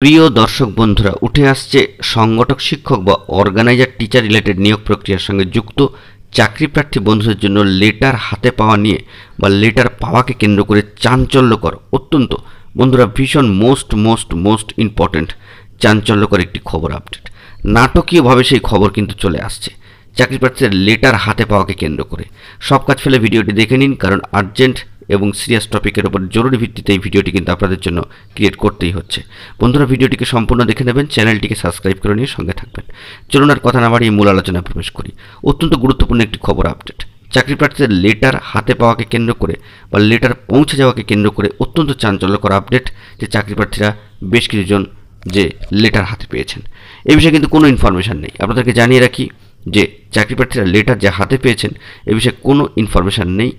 প্রিয় দর্শক বন্ধুরা, উঠে আসছে সংগঠক শিক্ষক বা অর্গানাইজার টিচার রিলেটেড নিয়োগ প্রক্রিয়ার সঙ্গে যুক্ত চাকরি প্রার্থী বন্ধুদের জন্য লেটার হাতে পাওয়া নিয়ে বা লেটার পাওয়াকে কেন্দ্র করে চাঞ্চল্যকর, অত্যন্ত বন্ধুরা ভীষণ মোস্ট ইম্পর্ট্যান্ট চাঞ্চল্যকর একটি খবর আপডেট। নাটকীয়ভাবে সেই খবর কিন্তু চলে আসছে চাকরি প্রার্থীদের লেটার হাতে পাওয়াকে কেন্দ্র করে। সব কাজ ফেলে ভিডিওটি দেখে নিন, কারণ আর্জেন্ট এবং সিরিয়াস টপিকের উপর জরুরি ভিত্তিতে এই ভিডিওটি কিন্তু আপনাদের জন্য ক্রিয়েট করতেই হচ্ছে। বন্ধুরা, ভিডিওটিকে সম্পূর্ণ দেখে নেবেন, চ্যানেলটিকে সাবস্ক্রাইব করে নিয়ে সঙ্গে থাকবেন। চলুন আর কথা না বাড়িয়ে মূল আলোচনায় প্রবেশ করি। অত্যন্ত গুরুত্বপূর্ণ একটি খবর আপডেট। চাকরি প্রার্থীদের লেটার হাতে পাওয়াকে কেন্দ্র করে বা লেটার পৌঁছে যাওয়াকে কেন্দ্র করে অত্যন্ত চাঞ্চল্যকর আপডেট যে চাকরি প্রার্থীরা বেশ কিছুজন যে লেটার হাতে পেয়েছেন। এই বিষয়ে কিন্তু কোনো ইনফরমেশান নেই। আপনাদেরকে জানিয়ে রাখি যে চাকরি প্রার্থীরা লেটার যে হাতে পেয়েছেন এ বিষয়ে কোনো ইনফরমেশান নেই।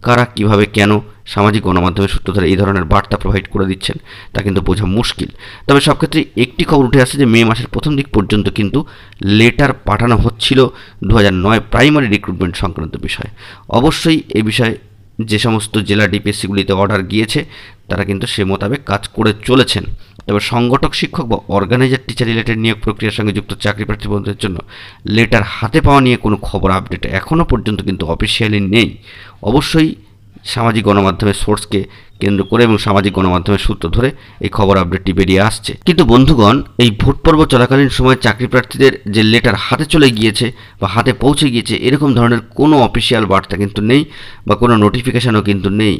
কারা, কিভাবে, কেন সামাজিক গণমাধ্যমের সূত্র ধরে এই ধরনের বার্তা প্রোভাইড করে দিচ্ছেন তা কিন্তু বোঝা মুশকিল। তবে সব ক্ষেত্রে একটি খবর উঠে আসছে যে মে মাসের প্রথম দিক পর্যন্ত কিন্তু লেটার পাঠানো হচ্ছিল 2009 প্রাইমারি রিক্রুটমেন্ট সংক্রান্ত বিষয়ে। অবশ্যই এই বিষয়ে যে সমস্ত জেলা ডিপিএসসিগুলিতে অর্ডার গিয়েছে তারা কিন্তু সে মোতাবেক কাজ করে চলেছেন। তবে সংগঠক শিক্ষক বা অর্গানাইজার টিচার রিলেটেড নিয়োগ প্রক্রিয়ার সঙ্গে যুক্ত চাকরি প্রার্থী বন্ধুদের জন্য লেটার হাতে পাওয়া নিয়ে কোনো খবর আপডেট এখনও পর্যন্ত কিন্তু অফিসিয়ালি নেই। অবশ্যই সামাজিক গণমাধ্যমের সোর্সকে কেন্দ্র করে এবং সামাজিক গণমাধ্যমের সূত্র ধরে এই খবর আপডেটটি বেরিয়ে আসছে। কিন্তু বন্ধুগণ, এই ভোট পর্ব চলাকালীন সময় চাকরি প্রার্থীদের যে লেটার হাতে চলে গিয়েছে বা হাতে পৌঁছে গিয়েছে এরকম ধরনের কোনো অফিসিয়াল বার্তা কিন্তু নেই বা কোনো নোটিফিকেশানও কিন্তু নেই।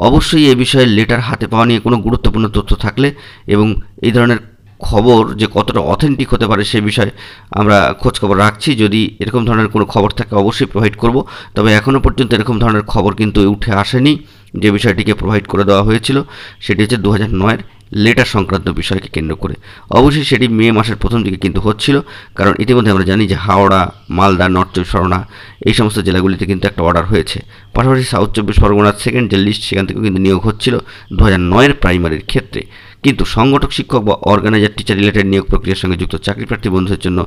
অবশ্যই এই বিষয়ে লেটার হাতে পাওয়া নিয়ে কোনো গুরুত্বপূর্ণ তথ্য থাকলে এবং এই ধরনের খবর যে কতটা অথেন্টিক হতে পারে সে বিষয়ে আমরা খোঁজখবর রাখছি। যদি এরকম ধরনের কোনো খবর থাকে অবশ্যই প্রোভাইড করব। তবে এখনও পর্যন্ত এরকম ধরনের খবর কিন্তু উঠে আসেনি। যে বিষয়টিকে প্রোভাইড করে দেওয়া হয়েছিল সেটি হচ্ছে 2009 লেটার সংক্রান্ত বিষয়কে কেন্দ্র করে। অবশ্যই সেটি মে মাসের প্রথম দিকে কিন্তু হচ্ছিল, কারণ ইতিমধ্যে আমরা জানি যে হাওড়া, মালদা, নর্থ চব্বিশ পরগনা এই সমস্ত জেলাগুলিতে কিন্তু একটা অর্ডার হয়েছে। পাশাপাশি সাউথ চব্বিশ পরগনার সেকেন্ড যে লিস্ট সেখান থেকেও কিন্তু নিয়োগ হচ্ছিল 2009 প্রাইমারির ক্ষেত্রে। কিন্তু সংগঠক শিক্ষক বা অর্গানাইজার টিচার রিলেটেড নিয়োগ প্রক্রিয়ার সঙ্গে যুক্ত চাকরি প্রার্থী বন্ধুদের জন্য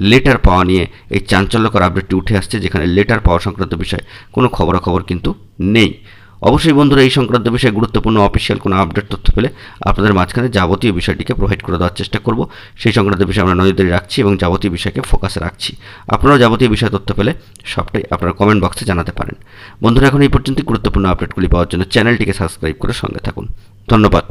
লেটার পাওয়া নিয়ে এই চাঞ্চল্যকর আপডেটটি উঠে আসছে, যেখানে লেটার পাওয়া সংক্রান্ত বিষয়ে কোনো খবরাখবর কিন্তু নেই। অবশ্যই বন্ধুরা, এই সংক্রান্ত বিষয়ে গুরুত্বপূর্ণ অফিসিয়াল কোনো আপডেট তথ্য পেলে আপনাদের মাঝখানে যাবতীয় বিষয়টিকে প্রোভাইড করে দেওয়ার চেষ্টা করব। সেই সংক্রান্ত বিষয়ে আমরা নজরদারি রাখছি এবং যাবতীয় বিষয়কে ফোকাসে রাখছি। আপনারাও যাবতীয় বিষয় তথ্য পেলে সবটাই আপনারা কমেন্ট বক্সে জানাতে পারেন। বন্ধুরা, এখন এই পর্যন্ত গুরুত্বপূর্ণ আপডেটগুলি পাওয়ার জন্য চ্যানেলটিকে সাবস্ক্রাইব করে সঙ্গে থাকুন। ধন্যবাদ।